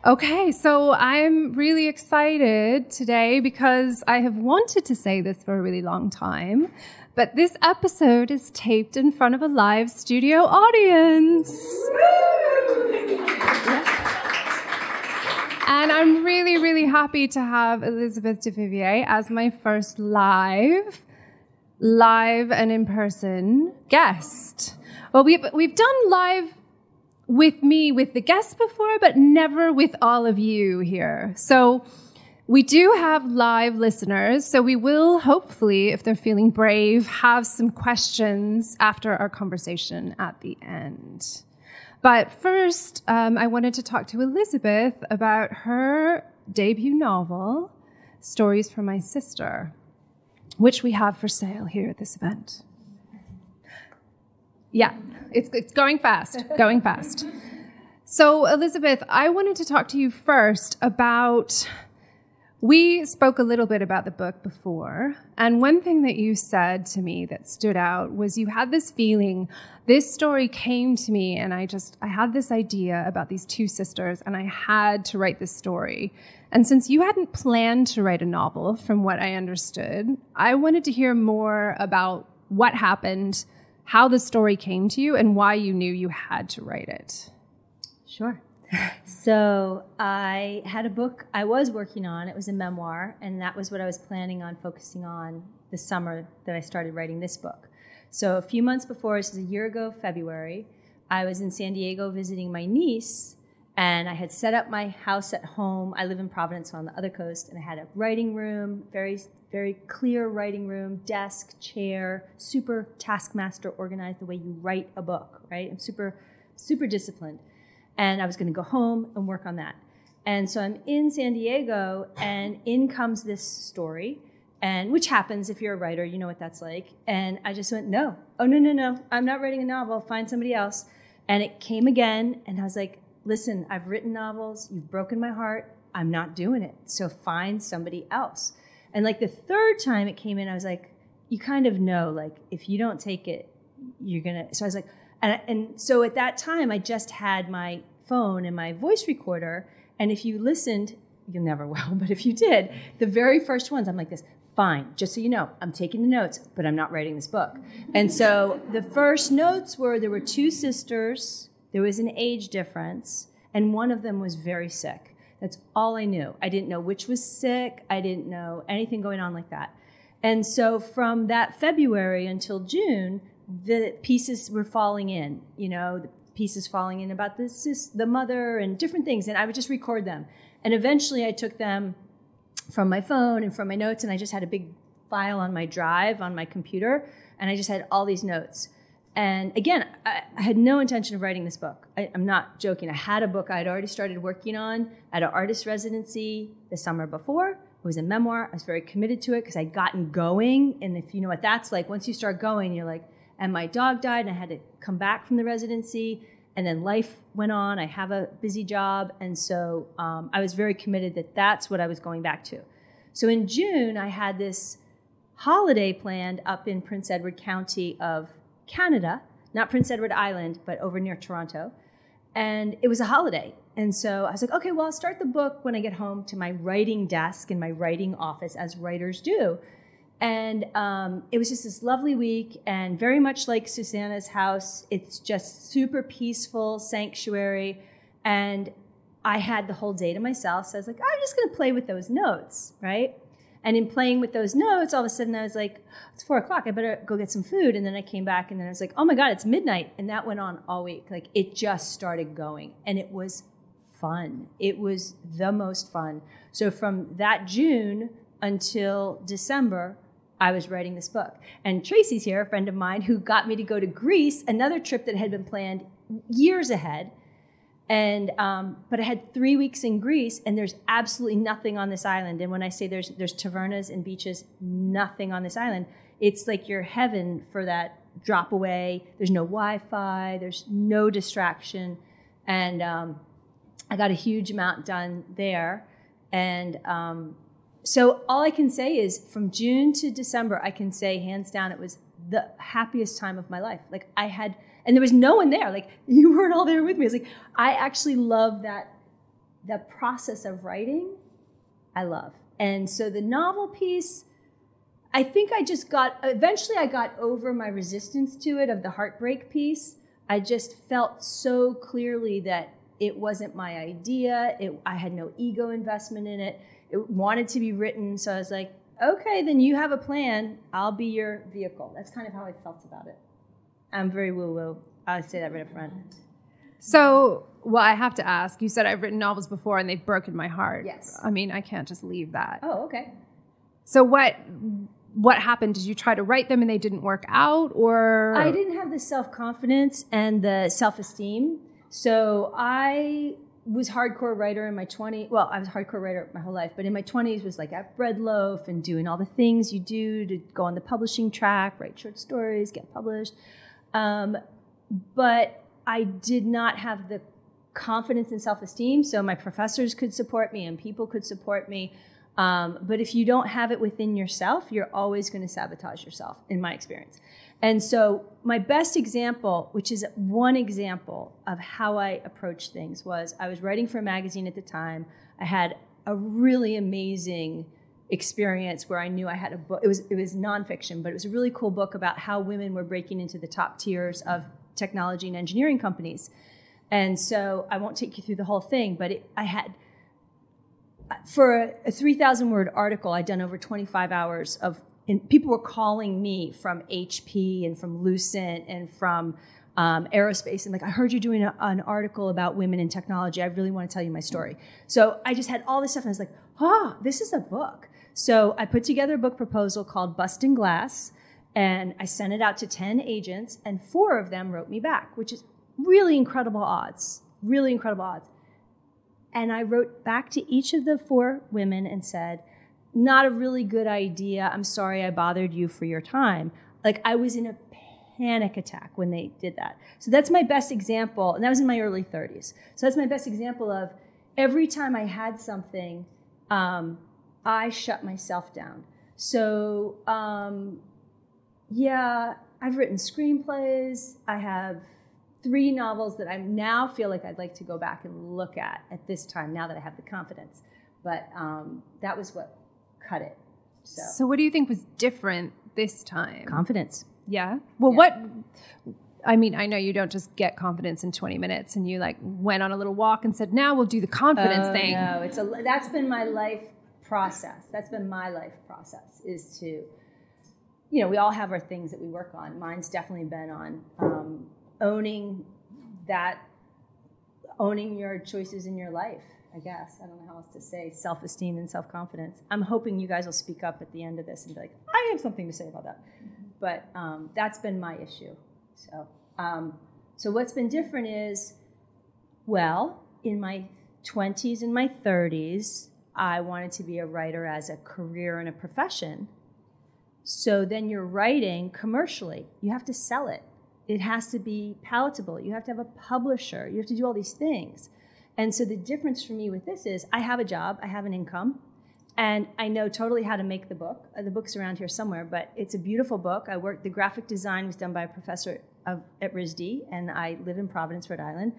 Okay, so I'm really excited today because I have wanted to say this for a really long time, but this episode is taped in front of a live studio audience. And I'm really, really happy to have Elizabeth Duvivier as my first live and in-person guest. Well, we've done live with me, with the guests before, but never with all of you here. So we do have live listeners, so we will hopefully, if they're feeling brave, have some questions after our conversation at the end. But first, I wanted to talk to Elizabeth about her debut novel, Stories from My Sister, which we have for sale here at this event. Yeah, it's going fast. So, Elizabeth, I wanted to talk to you first about, we spoke a little bit about the book before, and one thing that you said to me that stood out was you had this feeling, this story came to me, and I had this idea about these two sisters, and I had to write this story. And since you hadn't planned to write a novel, from what I understood, I wanted to hear more about what happened, how the story came to you, and why you knew you had to write it. Sure. So I had a book I was working on. It was a memoir, and that was what I was planning on focusing on the summer that I started writing this book. So a few months before, this was a year ago, February, I was in San Diego visiting my niece, and I had set up my house at home. I live in Providence on the other coast, and I had a writing room, very, very clear writing room, desk, chair, super taskmaster organized the way you write a book, right? I'm super, super disciplined. And I was going to go home and work on that. And so I'm in San Diego, and in comes this story, and which happens if you're a writer, you know what that's like. And I just went, no, I'm not writing a novel, find somebody else. And it came again, and I was like, listen, I've written novels, you've broken my heart, I'm not doing it, so find somebody else. And like the third time it came in, I was like, you kind of know, like, if you don't take it, you're going to, so I was like, and so at that time, I just had my phone and my voice recorder, and if you listened, you never will, but if you did, the very first ones, I'm like this, fine, just so you know, I'm taking the notes, but I'm not writing this book. And so the first notes were, there were two sisters, there was an age difference, and one of them was very sick. That's all I knew. I didn't know which was sick, I didn't know anything going on like that. And so from that February until June, the pieces were falling in, the pieces falling in about the mother and different things, and I would just record them. And eventually I took them from my phone and from my notes, and I just had a big file on my drive on my computer, and I just had all these notes. And again, I had no intention of writing this book. I'm not joking. I had a book I had already started working on at an artist residency the summer before. It was a memoir. I was very committed to it because I'd gotten going, and if you know what that's like, once you start going, you're like, and my dog died, and I had to come back from the residency, and then life went on. I have a busy job, and so I was very committed that that's what I was going back to. So in June, I had this holiday planned up in Prince Edward County of Canada, not Prince Edward Island, but over near Toronto, and it was a holiday. And so I was like, okay, well, I'll start the book when I get home to my writing desk in my writing office, as writers do. And it was just this lovely week, and very much like Susannah's house, it's just super peaceful, sanctuary, and I had the whole day to myself, so I was like, I'm just going to play with those notes, right? And in playing with those notes, all of a sudden I was like, it's 4 o'clock, I better go get some food, and then I came back, and then I was like, oh my God, it's midnight, and that went on all week. Like, it just started going, and it was fun. It was the most fun. So from that June until December, I was writing this book. And Tracy's here, a friend of mine, who got me to go to Greece, another trip that had been planned years ahead. And but I had 3 weeks in Greece, and there's absolutely nothing on this island. And when I say there's tavernas and beaches, nothing on this island, it's like your heaven for that drop away. There's no Wi-Fi. There's no distraction. And I got a huge amount done there. And so all I can say is from June to December, I can say hands down, it was the happiest time of my life. Like I had, and there was no one there. Like you weren't all there with me. It's like, I actually love that the process of writing, I love. And so the novel piece, I think eventually I got over my resistance to it of the heartbreak piece. I just felt so clearly that it wasn't my idea. I had no ego investment in it. It wanted to be written. So I was like, okay, then you have a plan. I'll be your vehicle. That's kind of how I felt about it. I'm very woo-woo. I'll say that right up front. So, well, I have to ask, you said I've written novels before and they've broken my heart. Yes. I mean, I can't just leave that. Oh, okay. So what happened? Did you try to write them and they didn't work out, or? I didn't have the self-confidence and the self-esteem. So I was a hardcore writer in my 20s. Well, I was a hardcore writer my whole life, but in my 20s was like at Bread Loaf and doing all the things you do to go on the publishing track, write short stories, get published. But I did not have the confidence and self-esteem, so my professors could support me and people could support me. But if you don't have it within yourself, you're always going to sabotage yourself, in my experience. And so my best example, which is one example of how I approach things, was I was writing for a magazine at the time. I had a really amazing experience where I knew I had a book. It was nonfiction, but it was a really cool book about how women were breaking into the top tiers of technology and engineering companies. And so I won't take you through the whole thing, but I had, for a 3,000-word article, I'd done over 25 hours of, and people were calling me from HP and from Lucent and from aerospace, and like, I heard you're doing an article about women in technology. I really want to tell you my story. So I just had all this stuff, and I was like, this is a book. So I put together a book proposal called Busting Glass, and I sent it out to 10 agents, and 4 of them wrote me back, which is really incredible odds, really incredible odds. And I wrote back to each of the 4 women and said, not a really good idea. I'm sorry I bothered you for your time. Like, I was in a panic attack when they did that. So that's my best example, and that was in my early 30s. So that's my best example of every time I had something, I shut myself down. So, yeah, I've written screenplays. I have 3 novels that I now feel like I'd like to go back and look at this time, now that I have the confidence. But that was what cut it. So what do you think was different this time? Confidence. Yeah? Well, yeah. I mean, I know you don't just get confidence in 20 minutes, and you like went on a little walk and said, now we'll do the confidence thing. No, that's been my life process. That's been my life process, is to, we all have our things that we work on. Mine's definitely been on owning your choices in your life, I guess. I don't know how else to say self-esteem and self-confidence. I'm hoping you guys will speak up at the end of this and be like, I have something to say about that. But that's been my issue. So what's been different is, well, in my 20s and my 30s, I wanted to be a writer as a career and a profession. So then you're writing commercially. You have to sell it. It has to be palatable. You have to have a publisher. You have to do all these things. And so the difference for me with this is I have a job, I have an income, and I know totally how to make the book. The book's around here somewhere, but it's a beautiful book. The graphic design was done by a professor at RISD, and I live in Providence, Rhode Island.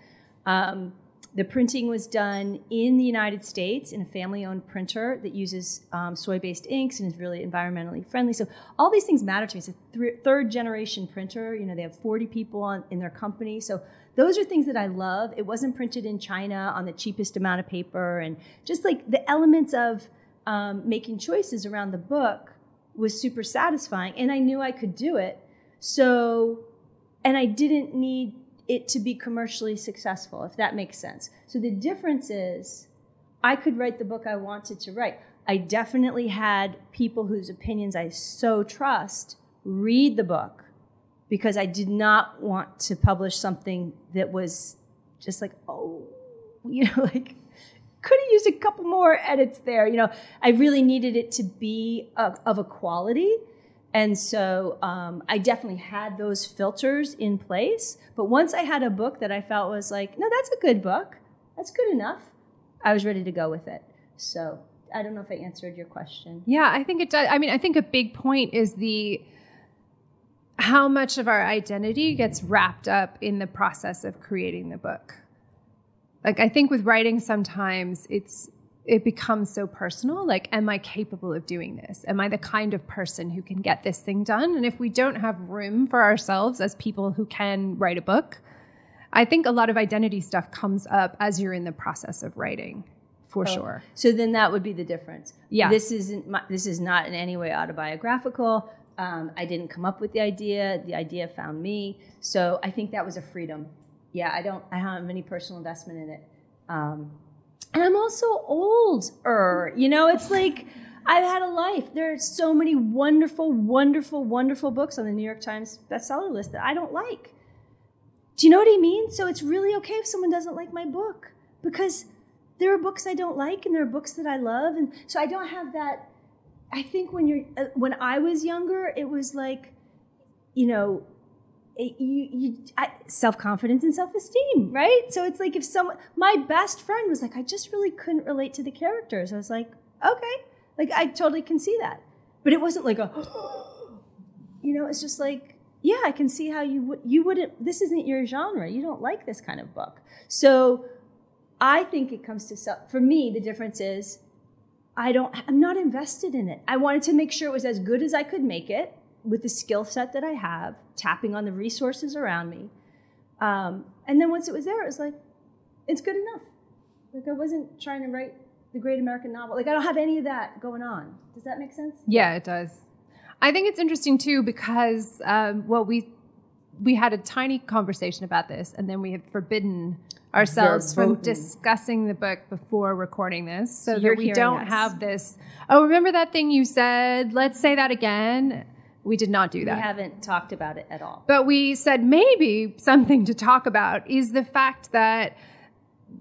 The printing was done in the United States in a family-owned printer that uses soy-based inks and is really environmentally friendly. So all these things matter to me. It's a third-generation printer. They have 40 people in their company. So those are things that I love. It wasn't printed in China on the cheapest amount of paper. And just like the elements of making choices around the book was super satisfying. And I knew I could do it. And I didn't need it to be commercially successful, if that makes sense. So the difference is I could write the book I wanted to write. I definitely had people whose opinions I so trust read the book, because I did not want to publish something that was just like, like, could have used a couple more edits there. I really needed it to be of a quality. And so I definitely had those filters in place. But once I had a book that I felt was like, no, that's a good book, that's good enough, I was ready to go with it. So I don't know if I answered your question. Yeah, I think it does. I mean, I think a big point is how much of our identity gets wrapped up in the process of creating the book. like, I think with writing sometimes it becomes so personal. Like, am I capable of doing this? Am I the kind of person who can get this thing done? And if we don't have room for ourselves as people who can write a book, I think a lot of identity stuff comes up as you're in the process of writing, for sure. So then that would be the difference. Yeah. This is not in any way autobiographical. I didn't come up with the idea found me. So I think that was a freedom. Yeah, I don't have any personal investment in it. And I'm also older, you know, it's like I've had a life. There are so many wonderful, wonderful, wonderful books on the New York Times bestseller list that I don't like. Do you know what I mean? So it's really okay if someone doesn't like my book, because there are books I don't like and there are books that I love. And so I don't have that. I think when I was younger, it was like, you know, self-confidence and self-esteem, right? So it's like if my best friend was like, I just really couldn't relate to the characters. I was like, okay, like I totally can see that. But it wasn't like you know, it's just like, yeah, I can see how you wouldn't, this isn't your genre. You don't like this kind of book. So I think it comes to for me, the difference is I'm not invested in it. I wanted to make sure it was as good as I could make it, with the skill set that I have, tapping on the resources around me. And then once it was there, it was like, it's good enough. Like I wasn't trying to write the great American novel. Like I don't have any of that going on. Does that make sense? Yeah, it does. I think it's interesting too, because, we had a tiny conversation about this, and then we had forbidden ourselves from discussing the book before recording this, so that we don't have this, oh, remember that thing you said? Let's say that again. We did not do that. We haven't talked about it at all. But we said maybe something to talk about is the fact that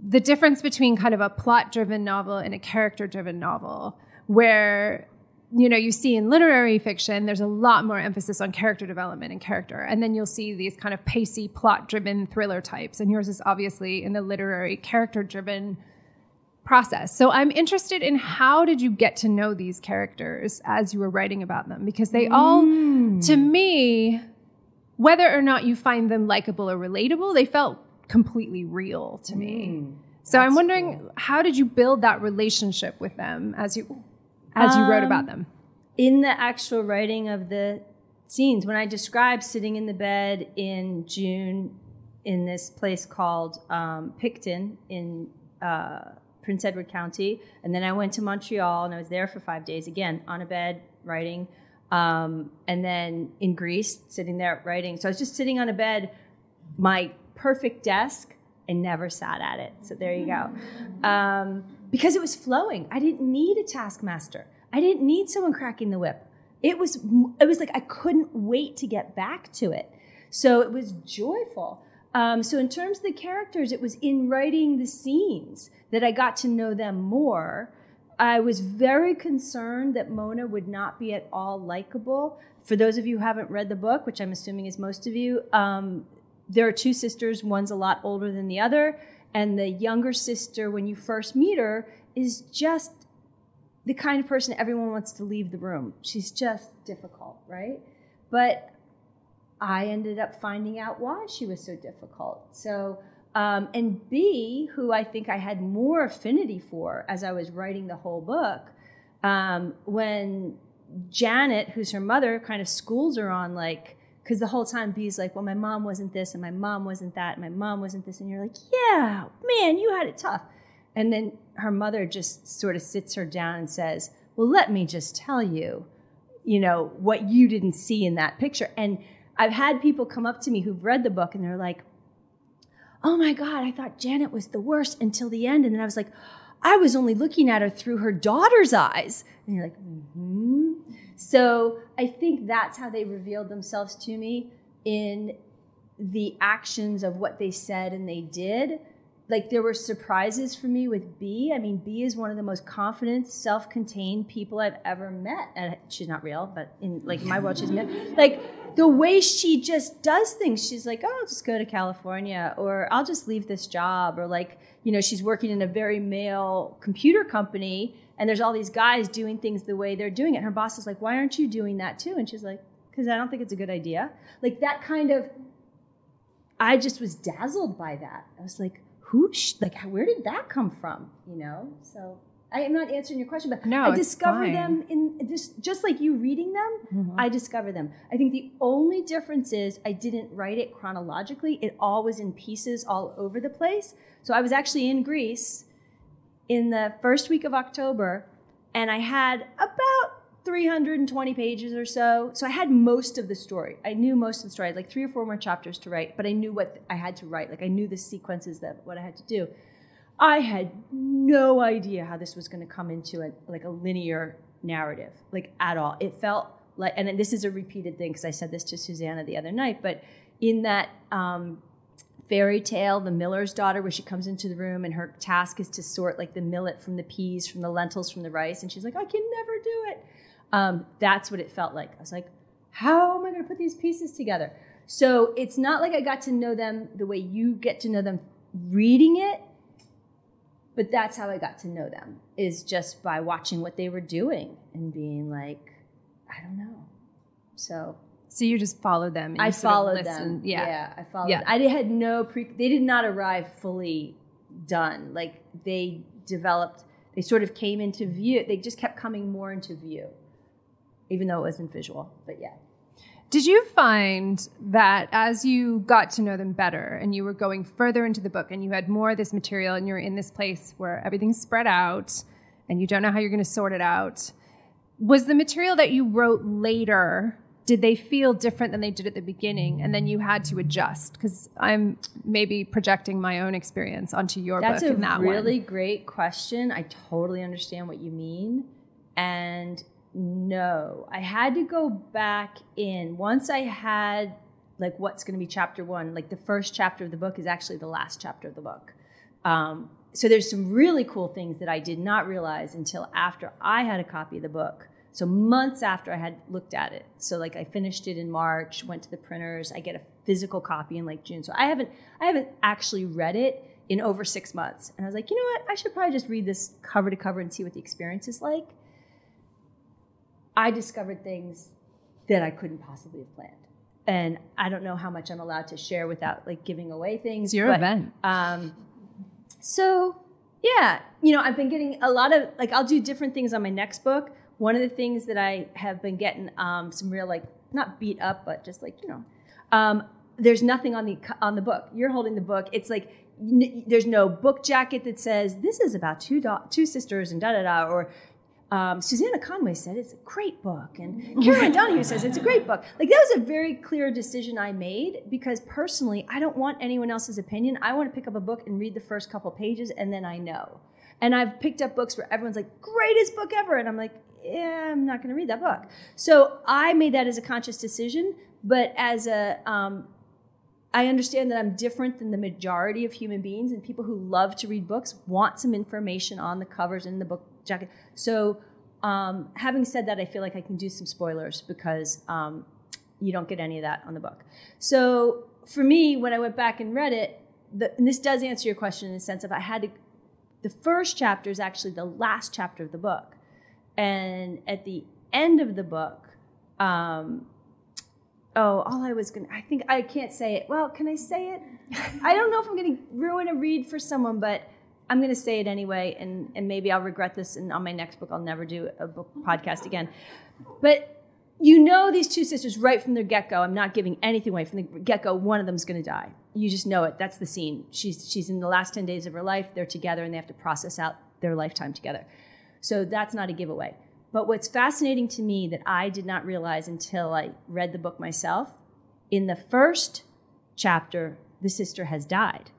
the difference between kind of a plot-driven novel and a character-driven novel, where, you know, you see in literary fiction, there's a lot more emphasis on character development and character. And then you'll see these kind of pacey, plot-driven thriller types. And yours is obviously in the literary, character-driven process. So I'm interested in, how did you get to know these characters as you were writing about them? Because they all, to me, whether or not you find them likable or relatable, they felt completely real to me. So I'm wondering, how did you build that relationship with them as you wrote about them? In the actual writing of the scenes, when I described sitting in the bed in June in this place called Picton in Prince Edward County, and then I went to Montreal, and I was there for 5 days, again, on a bed, writing, and then in Greece, sitting there writing. So I was just sitting on a bed, my perfect desk, and never sat at it. So there you go. Because it was flowing. I didn't need a taskmaster. I didn't need someone cracking the whip. It was like I couldn't wait to get back to it. So it was joyful. So in terms of the characters, it was in writing the scenes that I got to know them more. I was very concerned that Mona would not be at all likable. For those of you who haven't read the book, which I'm assuming is most of you, there are two sisters. One's a lot older than the other. And the younger sister, when you first meet her, is just the kind of person everyone wants to leave the room. She's just difficult, right? But I ended up finding out why she was so difficult. So, and B, who I think I had more affinity for as I was writing the whole book, when Janet, who's her mother, kind of schools her on, like, because the whole time B's like, well, my mom wasn't this, and my mom wasn't that, and my mom wasn't this, and you're like, yeah, man, you had it tough. And then her mother just sort of sits her down and says, well, let me just tell you, you know, what you didn't see in that picture. And I've had people come up to me who've read the book, and they're like, oh my God, I thought Janet was the worst until the end. And then I was like, I was only looking at her through her daughter's eyes. And you're like, mm-hmm. So I think that's how they revealed themselves to me, in the actions of what they said and they did. Like, there were surprises for me with B. I mean, B is one of the most confident, self-contained people I've ever met. And she's not real, but in my world, she's met. Like, the way she just does things, she's like, oh, I'll just go to California, or I'll just leave this job, or like, you know, she's working in a very male computer company, and there's all these guys doing things the way they're doing it. And her boss is like, why aren't you doing that too? And she's like, because I don't think it's a good idea. Like, that kind of, I just was dazzled by that. I was like, where did that come from? You know? So I am not answering your question, but no, I discover them in just like you reading them, Mm-hmm. I discover them. I think the only difference is I didn't write it chronologically. It all was in pieces all over the place. So I was actually in Greece in the first week of October, and I had about 320 pages or so. So I had most of the story. I knew most of the story. I had like 3 or 4 more chapters to write, but I knew what I had to write. Like I knew the sequences what I had to do. I had no idea how this was going to come into a linear narrative, like at all. It felt like, and this is a repeated thing because I said this to Susannah the other night, but in that fairy tale, The Miller's Daughter, where she comes into the room and her task is to sort like the millet from the peas, from the lentils, from the rice, and she's like, I can never do it. That's what it felt like. I was like, how am I going to put these pieces together? So it's not like I got to know them the way you get to know them reading it, but that's how I got to know them, is just by watching what they were doing and being like, I don't know. So you just followed them. And I followed them. Yeah. I followed them. I had they did not arrive fully done. Like they developed, they sort of came into view. They just kept coming more into view, even though it wasn't visual, but yeah. Did you find that as you got to know them better and you were going further into the book and you had more of this material and you're in this place where everything's spread out and you don't know how you're going to sort it out, was the material that you wrote later, did they feel different than they did at the beginning and then you had to adjust? Because I'm maybe projecting my own experience onto your book in that one. That's a really great question. I totally understand what you mean. And no, I had to go back in. Once I had like what's going to be chapter 1, like the first chapter of the book is actually the last chapter of the book. So there's some really cool things that I did not realize until after I had a copy of the book. So months after I had looked at it. So like I finished it in March, went to the printers. I get a physical copy in like June. So I haven't actually read it in over 6 months. And I was like, you know what? I should probably just read this cover to cover and see what the experience is like. I discovered things that I couldn't possibly have planned. And I don't know how much I'm allowed to share without like giving away things. It's your event. So yeah, you know, I've been getting a lot of, like I'll do different things on my next book. One of the things that I have been getting some real like, not beat up, but just like, you know, there's nothing on the book. You're holding the book. It's like, there's no book jacket that says, this is about two sisters and da-da-da, or Susannah Conway said it's a great book, and Caroline Donahue says it's a great book. Like that was a very clear decision I made because personally, I don't want anyone else's opinion. I want to pick up a book and read the first couple pages, and then I know. And I've picked up books where everyone's like, greatest book ever, and I'm like, yeah, I'm not going to read that book. So I made that as a conscious decision, but as I understand that I'm different than the majority of human beings, and people who love to read books want some information on the covers and the book jacket. So having said that, I feel like I can do some spoilers because you don't get any of that on the book. So for me, when I went back and read it, and this does answer your question in the sense of the first chapter is actually the last chapter of the book. And at the end of the book, I think I can't say it. Well, can I say it? I don't know if I'm going to ruin a read for someone, but I'm going to say it anyway, and maybe I'll regret this, and on my next book, I'll never do a book podcast again. But you know these two sisters right from their get-go. I'm not giving anything away. From the get-go, one of them's going to die. You just know it. That's the scene. She's in the last 10 days of her life. They're together, and they have to process out their lifetime together. So that's not a giveaway. But what's fascinating to me that I did not realize until I read the book myself, in the first chapter, the sister has died.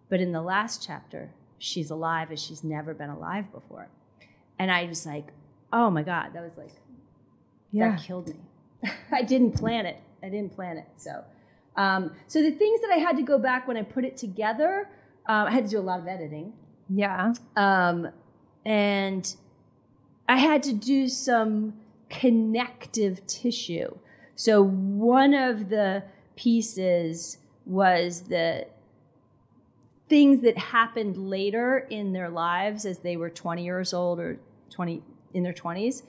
But in the last chapter, she's alive as she's never been alive before. And I was like, oh my God, that was like, that killed me. I didn't plan it. So the things that I had to go back when I put it together, I had to do a lot of editing. Yeah. And I had to do some connective tissue. So one of the pieces was the things that happened later in their lives as they were 20 years old or in their 20s.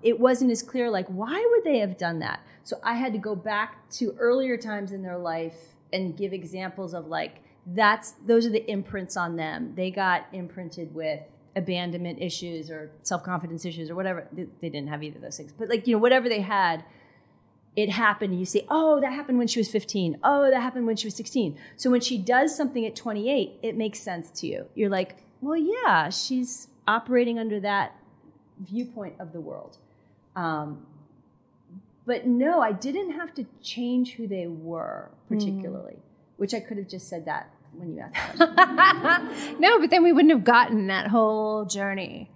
It wasn't as clear, like, why would they have done that? So I had to go back to earlier times in their life and give examples of, like, those are the imprints on them. They got imprinted with abandonment issues or self-confidence issues or whatever. They didn't have either of those things. But like, whatever they had, it happened. You say, oh, that happened when she was 15. Oh, that happened when she was 16. So when she does something at 28, it makes sense to you. You're like, well, yeah, she's operating under that viewpoint of the world. But no, I didn't have to change who they were particularly, which I could have just said that when you asked the question. No, but then we wouldn't have gotten that whole journey.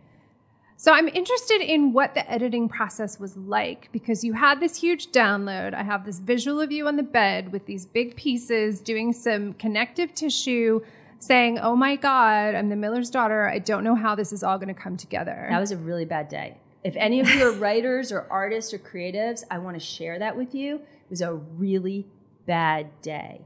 So I'm interested in what the editing process was like, because you had this huge download. I have this visual of you on the bed with these big pieces doing some connective tissue, saying, oh my God, I'm the miller's daughter. I don't know how this is all going to come together. That was a really bad day. If any of you are writers or artists or creatives, I want to share that with you. It was a really bad day.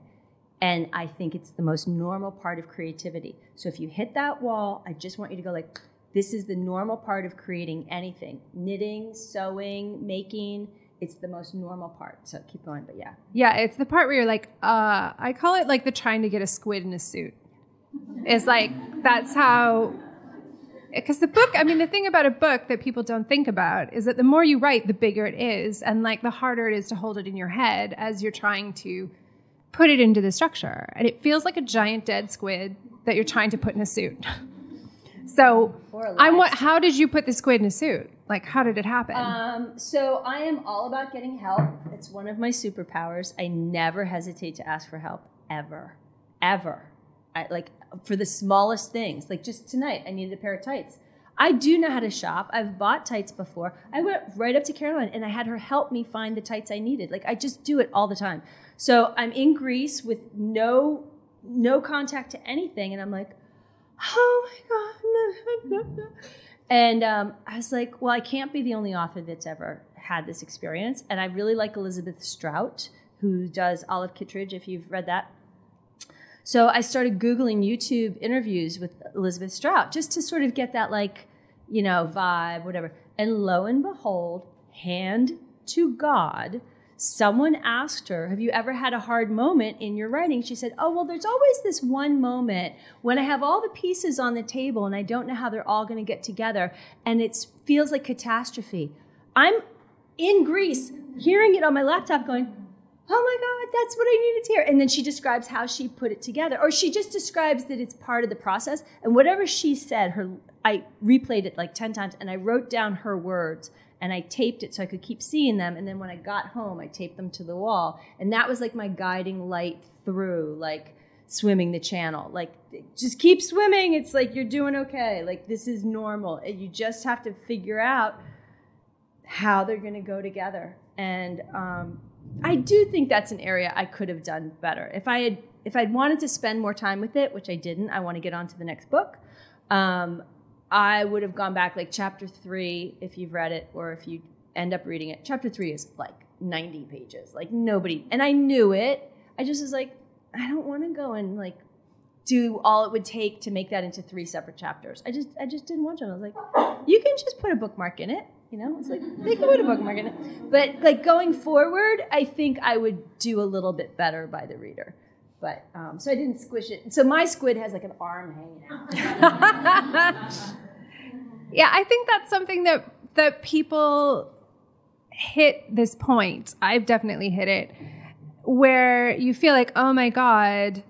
And I think it's the most normal part of creativity. So if you hit that wall, I just want you to go like, this is the normal part of creating anything. Knitting, sewing, making, it's the most normal part. So keep going, but yeah. Yeah, it's the part where you're like, I call it like the trying to get a squid in a suit. It's like, that's how... Because the book, I mean, the thing about a book that people don't think about is that the more you write, the bigger it is. And like the harder it is to hold it in your head as you're trying to put it into the structure. And it feels like a giant dead squid that you're trying to put in a suit. So how did you put the squid in a suit? Like, how did it happen? So I am all about getting help. It's one of my superpowers. I never hesitate to ask for help, ever. For the smallest things. Like just tonight, I needed a pair of tights. I do know how to shop. I've bought tights before. I went right up to Caroline and I had her help me find the tights I needed. Like I just do it all the time. So I'm in Greece with no contact to anything. And I'm like, oh my God. And I was like, well, I can't be the only author that's ever had this experience. And I really like Elizabeth Strout, who does Olive Kittredge, if you've read that. So I started Googling YouTube interviews with Elizabeth Strout just to sort of get that vibe, whatever. And lo and behold, hand to God, someone asked her, have you ever had a hard moment in your writing? She said, oh, well, there's always this one moment when I have all the pieces on the table and I don't know how they're all going to get together. And it feels like catastrophe. I'm in Greece hearing it on my laptop going, oh my God, that's what I needed to hear. And then she describes how she put it together. Or she just describes that it's part of the process. And whatever she said, I replayed it like 10 times and I wrote down her words and I taped it so I could keep seeing them. And then when I got home, I taped them to the wall. And that was like my guiding light through like swimming the channel. Like, just keep swimming. It's like, you're doing okay. Like, this is normal. And you just have to figure out how they're going to go together. And, I do think that's an area I could have done better. If I'd wanted to spend more time with it, which I didn't, I want to get on to the next book. I would have gone back like chapter 3, if you've read it, or if you end up reading it. Chapter 3 is like 90 pages, like nobody, and I knew it. I just was like, I don't want to go and like do all it would take to make that into 3 separate chapters. I just didn't want to. I was like, you can just put a bookmark in it. It's like, they can put a bookmark in it. But like going forward, I think I would do a little bit better by the reader. But, so I didn't squish it. So my squid has like an arm hanging out. Yeah, I think that's something that people hit this point. I've definitely hit it. Where you feel like, oh my God,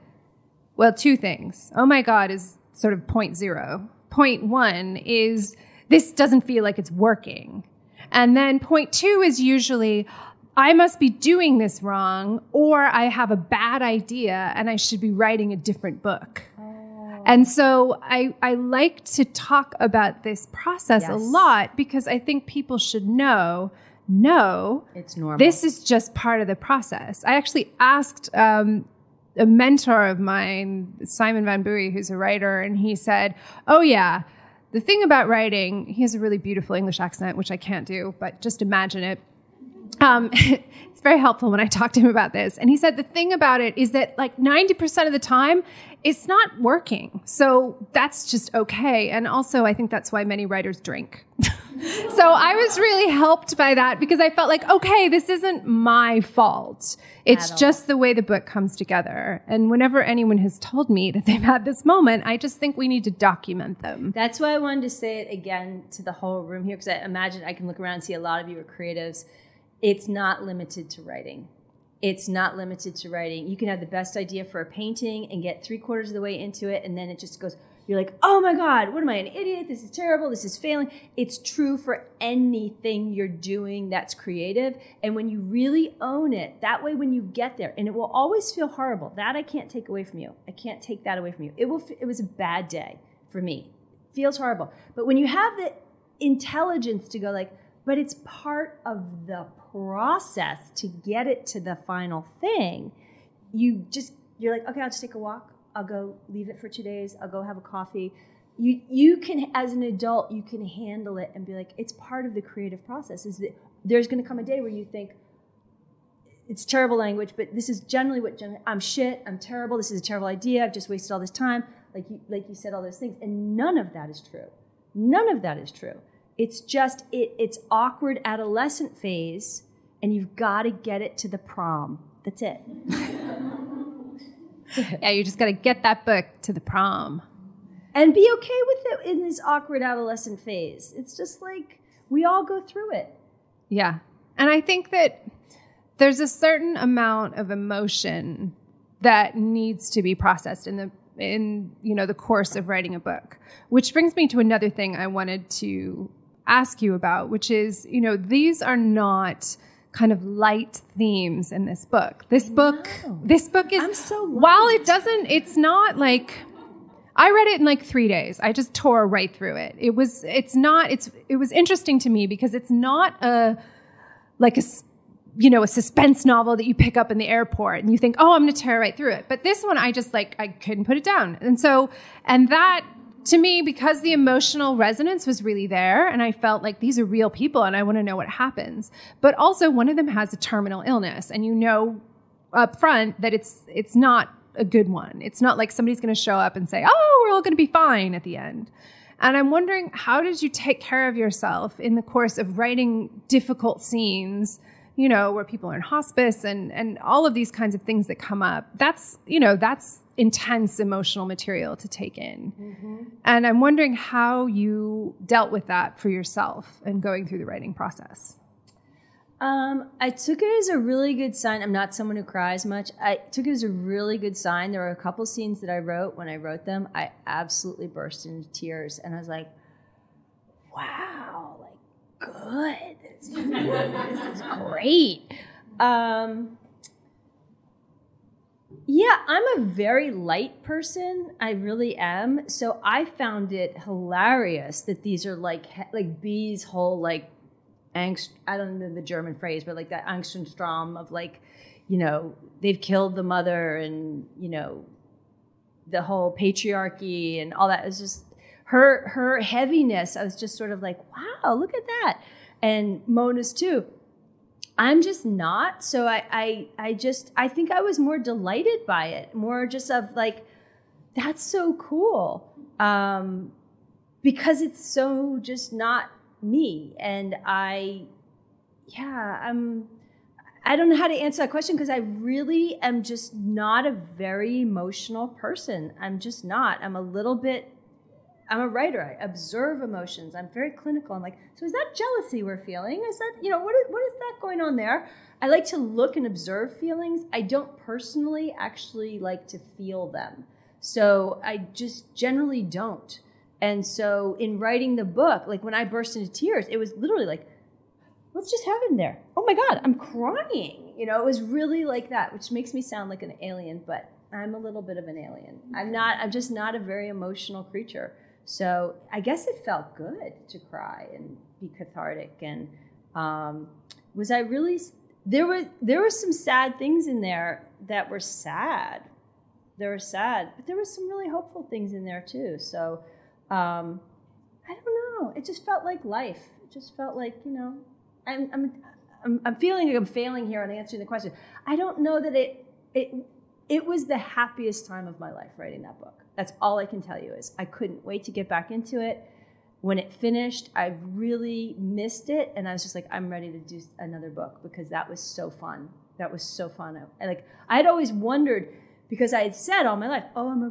well, 2 things. Oh my God is sort of point 0. Point 1 is, this doesn't feel like it's working. And then point 2 is usually, I must be doing this wrong, or I have a bad idea and I should be writing a different book. Oh. And so I like to talk about this process a lot because I think people should know, it's normal. This is just part of the process. I actually asked a mentor of mine, Simon Van Bury, who's a writer, and he said, oh yeah, the thing about writing, he has a really beautiful English accent, which I can't do, but just imagine it. It's very helpful when I talk to him about this. And he said the thing about it is that like 90% of the time, it's not working. So that's just okay. And also, I think that's why many writers drink. So I was really helped by that because I felt like, okay, this isn't my fault. It's just the way the book comes together. And whenever anyone has told me that they've had this moment, I just think we need to document them. That's why I wanted to say it again to the whole room here, because I imagine I can look around and see a lot of you are creatives. It's not limited to writing. It's not limited to writing. You can have the best idea for a painting and get 3/4 of the way into it, and then it just goes, you're like, oh my God, what am I, an idiot? This is terrible. This is failing. It's true for anything you're doing that's creative. And when you really own it, that way when you get there, and it will always feel horrible. That I can't take away from you. I can't take that away from you. It was a bad day for me. It feels horrible. But when you have the intelligence to go like, but it's part of the process to get it to the final thing, you're like, okay, I'll just take a walk. I'll go leave it for 2 days. I'll go have a coffee. You can, as an adult, you can handle it and be like, it's part of the creative process. Is that there's going to come a day where you think, it's terrible language, but this is generally I'm shit, I'm terrible, this is a terrible idea, I've just wasted all this time. Like you said, all those things. And none of that is true. None of that is true. It's just, it's awkward adolescent phase, and you've got to get it to the prom. That's it. Yeah, you just got to get that book to the prom. And be okay with it in this awkward adolescent phase. It's just like, we all go through it. Yeah. And I think that there's a certain amount of emotion that needs to be processed in the course of writing a book, which brings me to another thing I wanted to ask you about, which is, these are not kind of light themes in this book. This book is, I'm so light. While it's not like, I read it in like 3 days. I just tore right through it. It was interesting to me because it's not a suspense novel that you pick up in the airport and you think, oh, I'm going to tear right through it. But this one, I couldn't put it down. And that, to me, because the emotional resonance was really there, and I felt like these are real people and I want to know what happens. But also, one of them has a terminal illness, and up front that it's not a good one. It's not like somebody's going to show up and say, oh, we're all going to be fine at the end. And I'm wondering, how did you take care of yourself in the course of writing difficult scenes, where people are in hospice and all of these kinds of things that come up? That's intense emotional material to take in. Mm-hmm. And I'm wondering how you dealt with that for yourself and going through the writing process. I took it as a really good sign. I'm not someone who cries much. I took it as a really good sign. There were a couple scenes that I wrote. When I wrote them, I absolutely burst into tears. And I was like, wow, good. This is great. Yeah, I'm a very light person. I really am. So I found it hilarious that these are like B's whole angst. I don't know the German phrase, but that Angststrom of they've killed the mother and the whole patriarchy and all that. It was just her heaviness. I was just sort of like, wow, look at that. And Mona's too. I'm just not. So I think I was more delighted by it, more just of that's so cool. Because it's so just not me. And I don't know how to answer that question because I really am just not a very emotional person. I'm just not. I'm a writer. I observe emotions. I'm very clinical. I'm like, so is that jealousy we're feeling? Is that, what is that going on there? I like to look and observe feelings. I don't personally actually like to feel them. So I just generally don't. And so in writing the book, when I burst into tears, it was literally what's just happened there? Oh my God, I'm crying. It was really like that, which makes me sound like an alien, but I'm a little bit of an alien. I'm just not a very emotional creature. So I guess it felt good to cry and be cathartic. And was I really? There were some sad things in there that were sad. They were sad, but there were some really hopeful things in there too. So I don't know. It just felt like life. It just felt like I'm feeling like I'm failing here on answering the question. I don't know that it was the happiest time of my life writing that book. That's all I can tell you is I couldn't wait to get back into it. when it finished, I really missed it, and I was just like, I'm ready to do another book because that was so fun. That was so fun. I had always wondered, because I had said all my life, oh, I'm a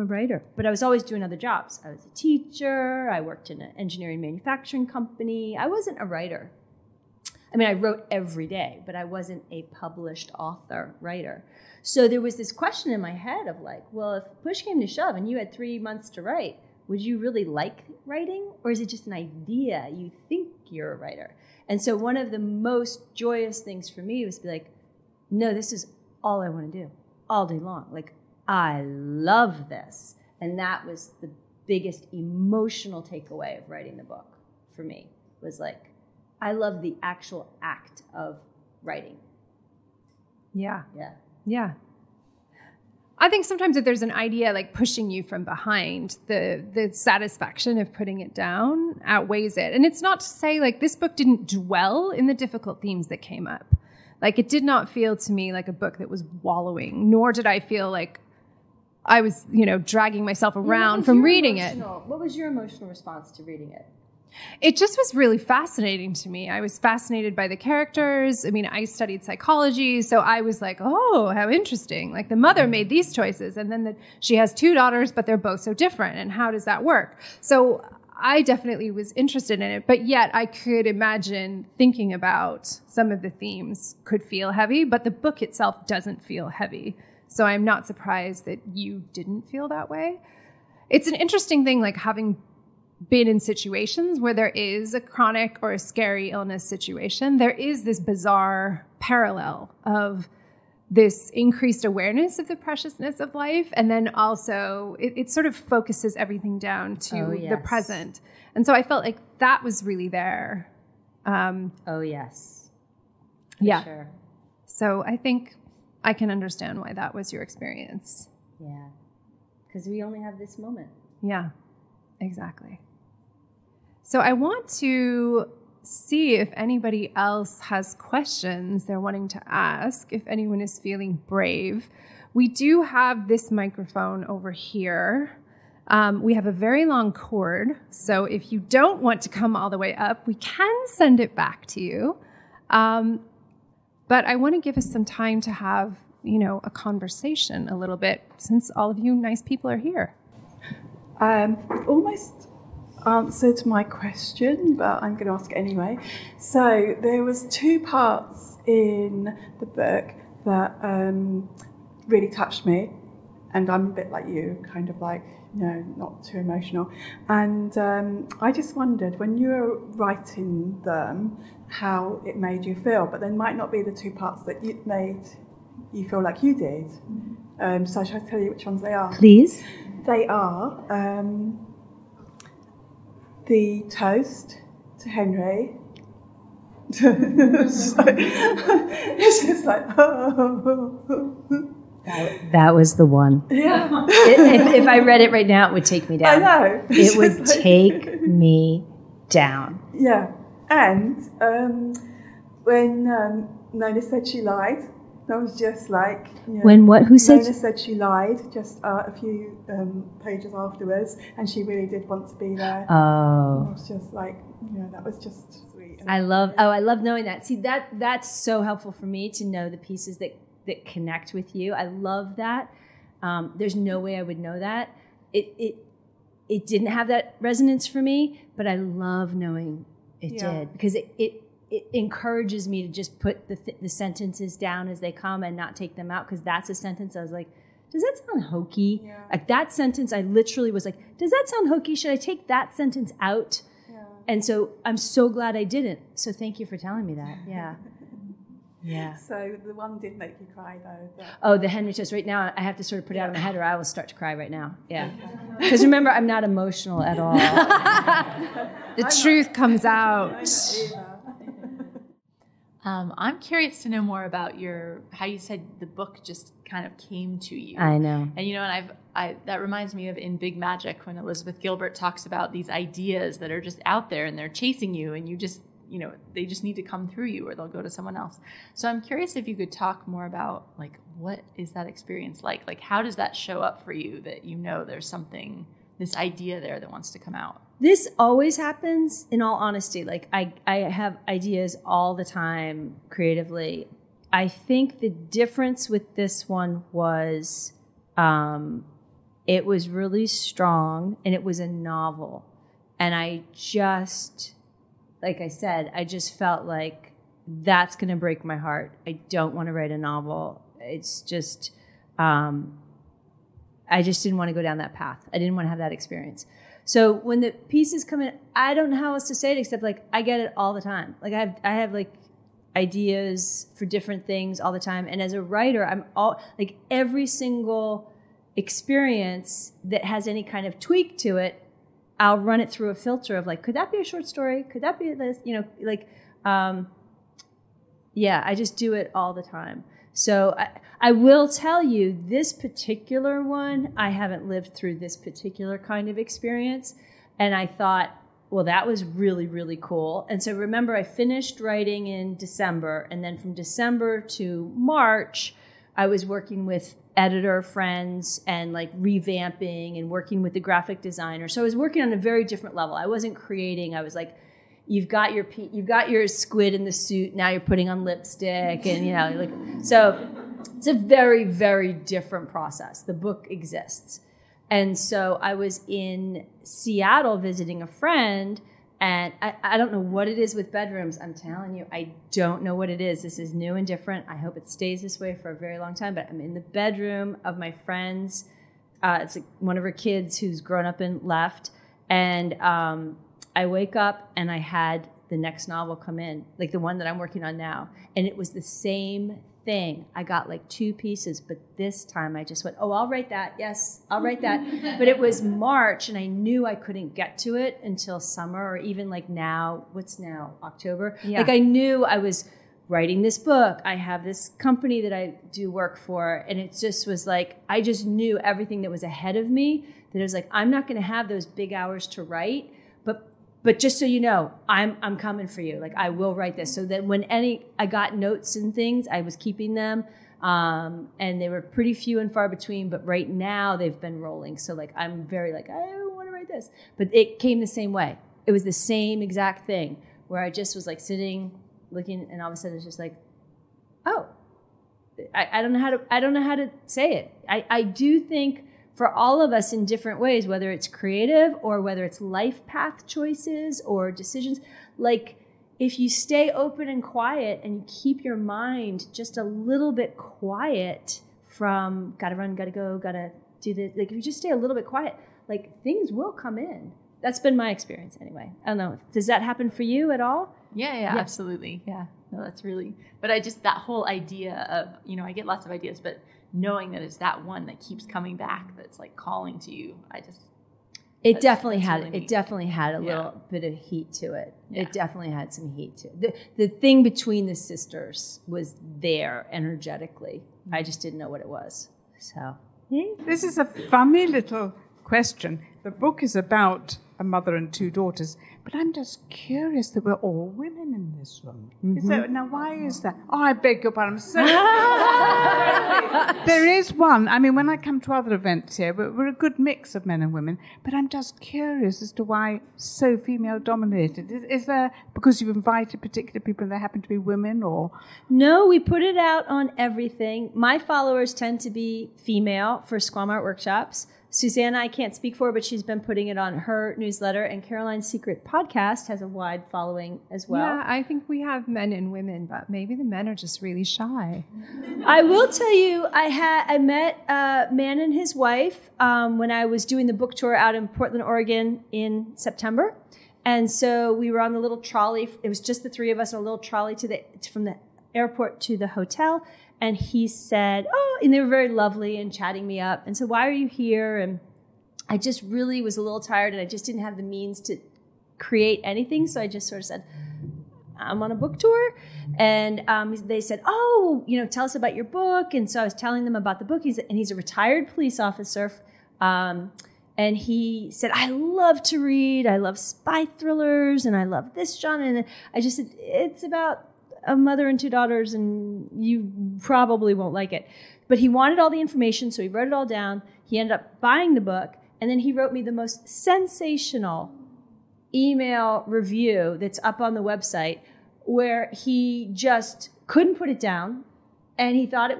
writer. But I was always doing other jobs. I was a teacher. I worked in an engineering manufacturing company. I wasn't a writer. I mean, I wrote every day, but I wasn't a published author writer. So there was this question in my head of like, well, if push came to shove and you had 3 months to write, would you really like writing? Or is it just an idea? You think you're a writer. And so one of the most joyous things for me was to be like, no, this is all I want to do all day long. Like, I love this. And that was the biggest emotional takeaway of writing the book for me, was like, I love the actual act of writing. Yeah. Yeah. Yeah. I think sometimes if there's an idea like pushing you from behind, the satisfaction of putting it down outweighs it. And it's not to say like this book didn't dwell in the difficult themes that came up. Like it did not feel to me like a book that was wallowing, nor did I feel like I was, dragging myself around from reading it. What was your emotional response to reading it? It just was really fascinating to me. I was fascinated by the characters. I mean, I studied psychology, so I was like, oh, how interesting. Like the mother made these choices, and then she has 2 daughters, but they're both so different, and how does that work? So I definitely was interested in it, but yet I could imagine thinking about some of the themes could feel heavy, but the book itself doesn't feel heavy. So I'm not surprised that you didn't feel that way. It's an interesting thing, like having been in situations where there is a chronic or a scary illness situation, there is this bizarre parallel of this increased awareness of the preciousness of life. And then also it sort of focuses everything down to the present. And so I felt like that was really there. Oh, yes. Yeah. Sure. So I think I can understand why that was your experience. Yeah. Because we only have this moment. Yeah, exactly. So I want to see if anybody else has questions they're wanting to ask, if anyone is feeling brave. We do have this microphone over here. We have a very long cord, so if you don't want to come all the way up, we can send it back to you. But I want to give us some time to have, a conversation a little bit, since all of you nice people are here. Almost answered my question, but I'm going to ask it anyway. So there was 2 parts in the book that really touched me, and I'm a bit like you, kind of like, not too emotional. And I just wondered, when you were writing them, how it made you feel, but they might not be the 2 parts that made you feel like you did. So shall I tell you which ones they are? Please. They are the toast to Henry. It's just like, oh. That was the one. Yeah. If I read it right now, it would take me down. I know. It would take me down. Yeah. And when Nona said she lied, that was just like... When what? Who said? Nona said she lied just a few pages afterwards, and she really did want to be there. Oh. And I was just like, that was just sweet. I love knowing that. See, that's so helpful for me to know the pieces that connect with you. I love that. There's no way I would know that. It didn't have that resonance for me, but I love knowing it did, because it encourages me to just put the sentences down as they come and not take them out, because that's a sentence I was like, does that sound hokey? Yeah. Like that sentence, I literally was like, does that sound hokey? Should I take that sentence out? Yeah. And so I'm so glad I didn't. So thank you for telling me that. Yeah. Yeah. So the one did make you cry, though. Oh, the Henry toast. Right now, I have to sort of put it out of my head, or I will start to cry right now. Yeah. Because remember, I'm not emotional at all. The truth comes out. I'm curious to know more about how you said the book just kind of came to you. I know. And and that reminds me of in Big Magic, when Elizabeth Gilbert talks about these ideas that are just out there and they're chasing you, and you just, they just need to come through you, or they'll go to someone else. So I'm curious if you could talk more about, like, what is that experience like? Like, how does that show up for you that there's something, this idea there that wants to come out? This always happens, in all honesty. Like, I have ideas all the time creatively. I think the difference with this one was it was really strong, and it was a novel. And I just, like I said, I just felt like that's going to break my heart. I don't want to write a novel. It's just, I just didn't want to go down that path. I didn't want to have that experience. So when the pieces come in, I don't know how else to say it except like I get it all the time. Like I have like ideas for different things all the time. And as a writer, I'm all like every single experience that has any kind of tweak to it, I'll run it through a filter of like, could that be a short story? Could that be this? You know, like, yeah, I just do it all the time. So I will tell you, this particular one, I haven't lived through this particular kind of experience. And I thought, well, that was really, really cool. And so remember, I finished writing in December. And then from December to March, I was working with editor friends and like revamping and working with the graphic designer. So I was working on a very different level. I wasn't creating. I was like, you've got your squid in the suit. Now you're putting on lipstick, and you know, like, so it's a very, very different process. The book exists, and so I was in Seattle visiting a friend, and I don't know what it is with bedrooms. I'm telling you, I don't know what it is. This is new and different. I hope it stays this way for a very long time. But I'm in the bedroom of my friend's. It's like one of her kids who's grown up and left, and I wake up and I had the next novel come in, like the one that I'm working on now. And it was the same thing. I got like 2 pieces, but this time I just went, oh, I'll write that. Yes, I'll write that. But it was March, and I knew I couldn't get to it until summer, or even like now, what's now, October? Yeah. Like I knew I was writing this book. I have this company that I do work for. And it just was like, I just knew everything that was ahead of me, that it was like, I'm not going to have those big hours to write. But just so you know, I'm coming for you. Like, I will write this. So that when I got notes and things, I was keeping them. And they were pretty few and far between. But right now, they've been rolling. So, like, I'm very like, I want to write this. But it came the same way. It was the same exact thing where I just was, like, sitting, looking, and all of a sudden it's just like, oh, I don't know how to say it. I do think, for all of us in different ways, whether it's creative or whether it's life path choices or decisions, like if you stay open and quiet and you keep your mind just a little bit quiet from gotta run, gotta go, gotta do this, like if you just stay a little bit quiet, like things will come in. That's been my experience anyway. I don't know. Does that happen for you at all? Yeah, absolutely. Yeah. No, that's really, but that whole idea of, you know, I get lots of ideas, but knowing that it's that one that keeps coming back, that's like calling to you. It definitely had a little bit of heat to it. Yeah. It definitely had some heat to it. The thing between the sisters was there energetically. I just didn't know what it was. So this is a funny little question. The book is about a mother and 2 daughters, but I'm just curious that we're all women in this one. Mm-hmm. Now, why is that? Oh, I beg your pardon. I'm so there is one. I mean, when I come to other events here, we're a good mix of men and women, but I'm just curious as to why so female-dominated. Is there, because you've invited particular people and they happen to be women, or? No, we put it out on everything. My followers tend to be female for Squam Art Workshops. Susannah, I can't speak for, but she's been putting it on her newsletter, and Caroline's Secret podcast has a wide following as well. Yeah, I think we have men and women, but maybe the men are just really shy. I will tell you, I met a man and his wife when I was doing the book tour out in Portland, Oregon in September. And so we were on the little trolley. It was just the 3 of us on a little trolley from the airport to the hotel. And he said, oh, and they were very lovely and chatting me up. And so, why are you here? And I just really was a little tired, and I just didn't have the means to create anything. So I just sort of said, I'm on a book tour. And they said, oh, you know, tell us about your book. And so I was telling them about the book. He's a retired police officer. And he said, I love to read. I love spy thrillers, and I love this genre. And I just said, it's about a mother and 2 daughters, and you probably won't like it. But he wanted all the information, so he wrote it all down. He ended up buying the book, and then he wrote me the most sensational email review that's up on the website where he just couldn't put it down. And he thought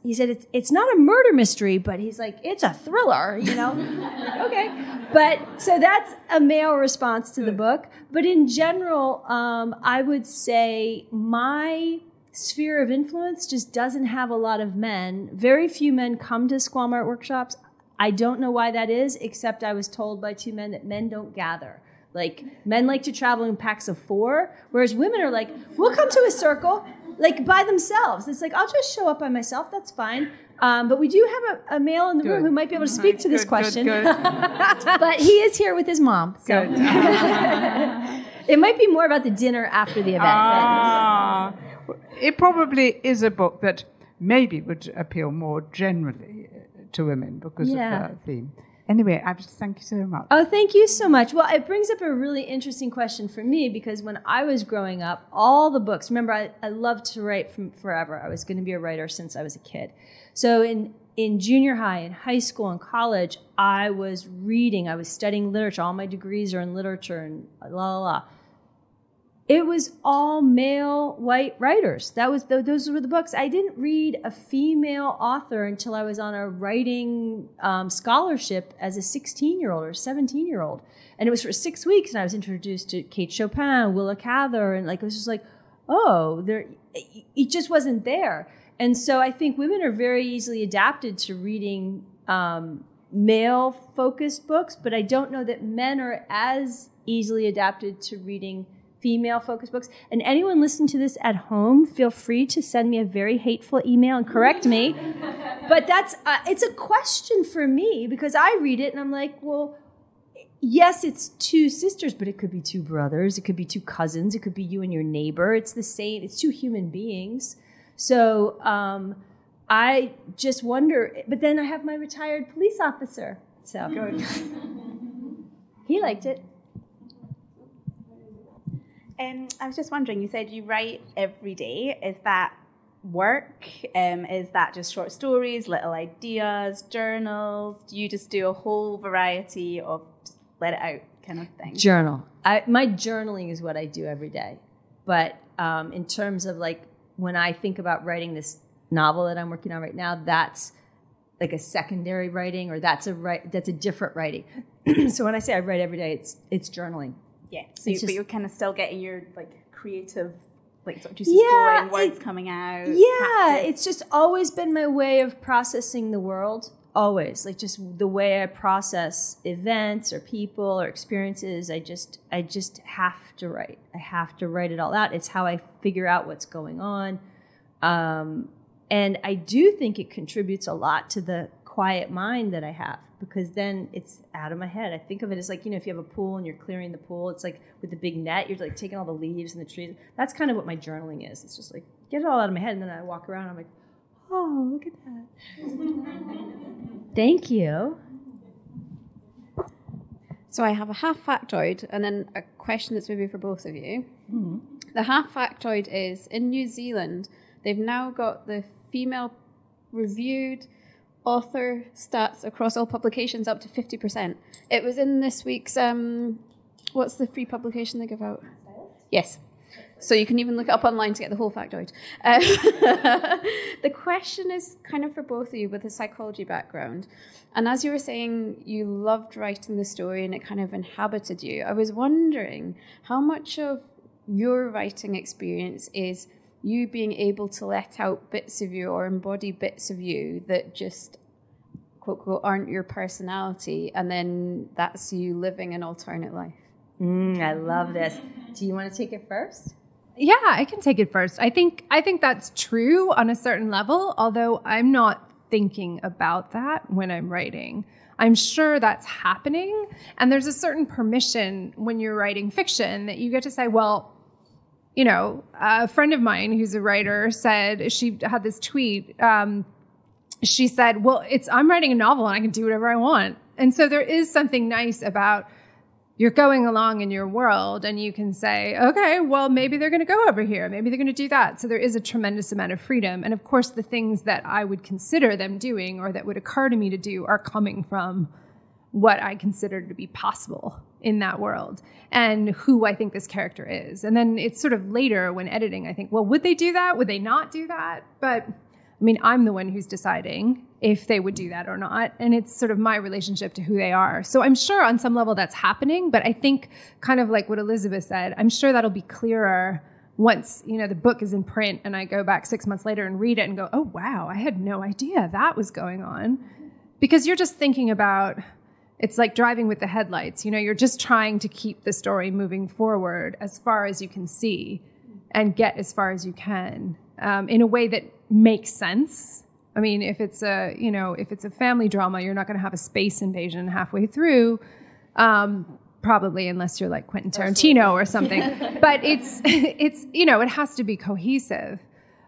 he said, it's not a murder mystery, but he's like, it's a thriller, you know? Okay. But so that's a male response to the book. But in general, I would say my sphere of influence just doesn't have a lot of men. Very few men come to Squam Art workshops. I don't know why that is, except I was told by 2 men that men don't gather. Like, men like to travel in packs of 4, whereas women are like, we'll come to a circle, like, by themselves. It's like, I'll just show up by myself, that's fine. But we do have a male in the room who might be able to speak to this question. Good. But he is here with his mom. So it might be more about the dinner after the event. It probably is a book that maybe would appeal more generally to women because of the theme. Anyway, I just thank you so much. Oh, thank you so much. Well, it brings up a really interesting question for me because when I was growing up, all the books, remember, I loved to write from forever. I was going to be a writer since I was a kid. So in junior high, in high school, and college, I was reading. I was studying literature. All my degrees are in literature and It was all male white writers. Those were the books. I didn't read a female author until I was on a writing scholarship as a 16-year-old or 17-year-old. And it was for 6 weeks, and I was introduced to Kate Chopin, Willa Cather, and like it was just like, it just wasn't there. And so I think women are very easily adapted to reading male-focused books, but I don't know that men are as easily adapted to reading female-focused books. And anyone listening to this at home, feel free to send me a very hateful email and correct me. But that's it's a question for me because I read it and I'm like, well, yes, it's 2 sisters, but it could be 2 brothers. It could be 2 cousins. It could be you and your neighbor. It's the same. It's 2 human beings. So I just wonder. But then I have my retired police officer. So good. He liked it. I was just wondering, you said you write every day. Is that work? Is that just short stories, little ideas, journals? Do you just do a whole variety of just let it out kind of thing? Journal. My journaling is what I do every day. But in terms of like when I think about writing this novel that I'm working on right now, that's like a secondary writing or that's a different writing. So when I say I write every day, it's journaling. Yeah, but you're kind of still getting your like creative, like sort of juices flowing, words coming out. Yeah, practice. it's just always been my way of processing the world. Always, like just the way I process events or people or experiences. I just have to write. I have to write it all out. It's how I figure out what's going on, and I do think it contributes a lot to the quiet mind that I have. Because then it's out of my head. I think of it as like, if you have a pool and you're clearing the pool, it's like with the big net, you're like taking all the leaves and the trees. That's kind of what my journaling is. It's just like, get it all out of my head. And then I walk around and I'm like, oh, look at that. Thank you. So I have a half factoid and then a question that's maybe for both of you. Mm-hmm. The half factoid is, in New Zealand, they've now got the female reviewed author stats across all publications up to 50%. It was in this week's, what's the free publication they give out? Yes. So you can even look it up online to get the whole factoid. The question is kind of for both of you with a psychology background. And as you were saying, you loved writing the story and it kind of inhabited you. I was wondering how much of your writing experience is you being able to let out bits of you or embody bits of you that just, quote, quote, aren't your personality, and then that's you living an alternate life. I love this. Do you want to take it first? Yeah, I can take it first. I think that's true on a certain level, although I'm not thinking about that when I'm writing. I'm sure that's happening, and there's a certain permission when you're writing fiction that you get to say, well, a friend of mine who's a writer said, she had this tweet. She said, well, I'm writing a novel and I can do whatever I want. And so there is something nice about you're going along in your world and you can say, okay, well, maybe they're going to go over here. Maybe they're going to do that. So there is a tremendous amount of freedom. And of course, the things that I would consider them doing or that would occur to me to do are coming from what I consider to be possible in that world and who I think this character is. And then it's sort of later when editing, I think, well, would they do that? Would they not do that? But I mean, I'm the one who's deciding if they would do that or not. And it's sort of my relationship to who they are. So I'm sure on some level that's happening, but I think kind of like what Elizabeth said, I'm sure that'll be clearer once, you know, the book is in print and I go back 6 months later and read it and go, oh, wow, I had no idea that was going on. Because you're just thinking about, it's like driving with the headlights. You know, you're just trying to keep the story moving forward as far as you can see and get as far as you can in a way that makes sense. I mean, if it's a family drama, you're not going to have a space invasion halfway through, probably unless you're like Quentin Tarantino or something. But it's you know, it has to be cohesive.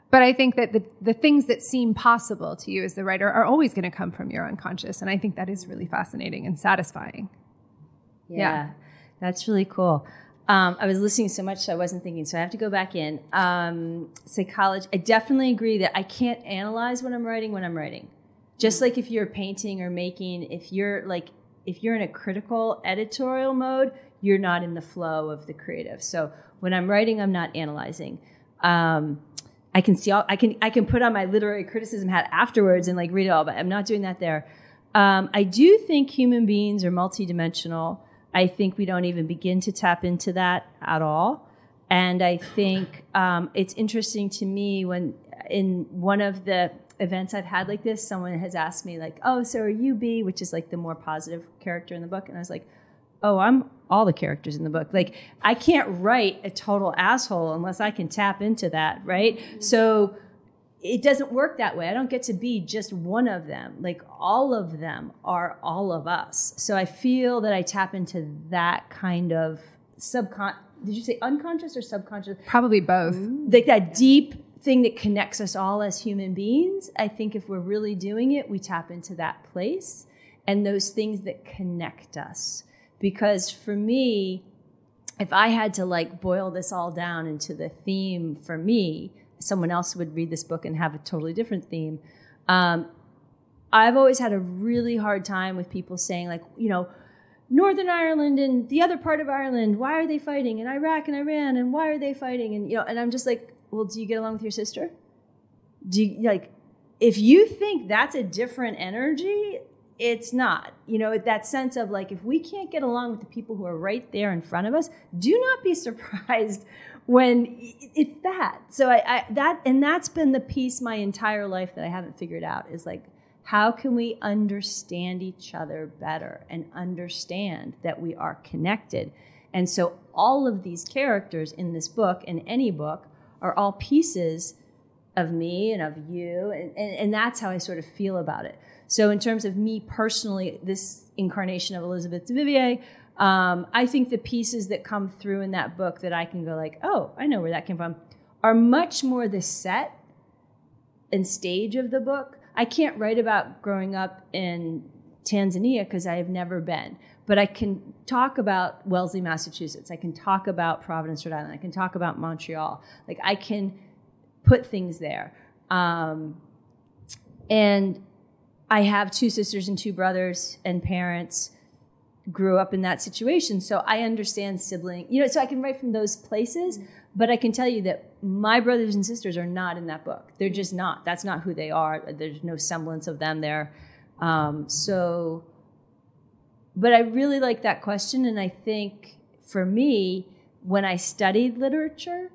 But I think that the things that seem possible to you as the writer are always going to come from your unconscious. And I think that is really fascinating and satisfying. Yeah. That's really cool. I was listening so much, so I wasn't thinking, so I have to go back in. Psychology, I definitely agree that I can't analyze what I'm writing when I'm writing. Just like if you're painting or making, if you're in a critical editorial mode, you're not in the flow of the creative. So when I'm writing, I'm not analyzing. I can put on my literary criticism hat afterwards and like read it all, but I'm not doing that there. I do think human beings are multidimensional. I think we don't even begin to tap into that at all. And I think it's interesting to me when in one of the events I've had like this, someone has asked me like, oh, so are you B, which is like the more positive character in the book? And I was like, oh, I'm all the characters in the book. Like, I can't write a total asshole unless I can tap into that, right? Mm-hmm. So it doesn't work that way. I don't get to be just one of them. Like, all of them are all of us. So I feel that I tap into that kind of did you say unconscious or subconscious? Probably both. Like that deep thing that connects us all as human beings. I think if we're really doing it, we tap into that place and those things that connect us. Because for me, if I had to like boil this all down into the theme for me, someone else would read this book and have a totally different theme. I've always had a really hard time with people saying like, you know, Northern Ireland and the other part of Ireland, why are they fighting? And Iraq and Iran, and why are they fighting? And, you know, and I'm just like, well, do you get along with your sister? Do you, like, if you think that's a different energy, it's not. You know, that sense of like, if we can't get along with the people who are right there in front of us, do not be surprised when it's that. So that's been the piece my entire life that I haven't figured out is like, how can we understand each other better and understand that we are connected? And so all of these characters in this book and any book are all pieces of me and of you. And that's how I sort of feel about it. So in terms of me personally, this incarnation of Elizabeth Duvivier, I think the pieces that come through in that book that I can go like, oh, I know where that came from, are much more the set and stage of the book. I can't write about growing up in Tanzania because I have never been. But I can talk about Wellesley, Massachusetts. I can talk about Providence, Rhode Island. I can talk about Montreal. Like, I can put things there. And I have 2 sisters and 2 brothers and parents, grew up in that situation. So I understand sibling, you know, so I can write from those places. But I can tell you that my brothers and sisters are not in that book. They're just not. That's not who they are. There's no semblance of them there. But I really like that question. And I think for me, when I studied literature,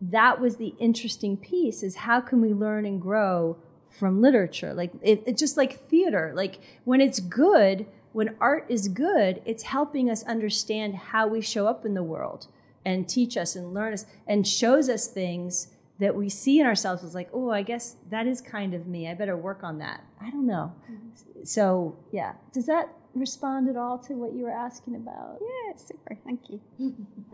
that was the interesting piece is how can we learn and grow from literature? Like it's just like theater. Like when it's good, when art is good, it's helping us understand how we show up in the world and teach us and learn us and shows us things that we see in ourselves as like, oh, I guess that is kind of me. I better work on that. I don't know. Mm-hmm. So, yeah. Does that respond at all to what you were asking about? Yeah, super. Thank you.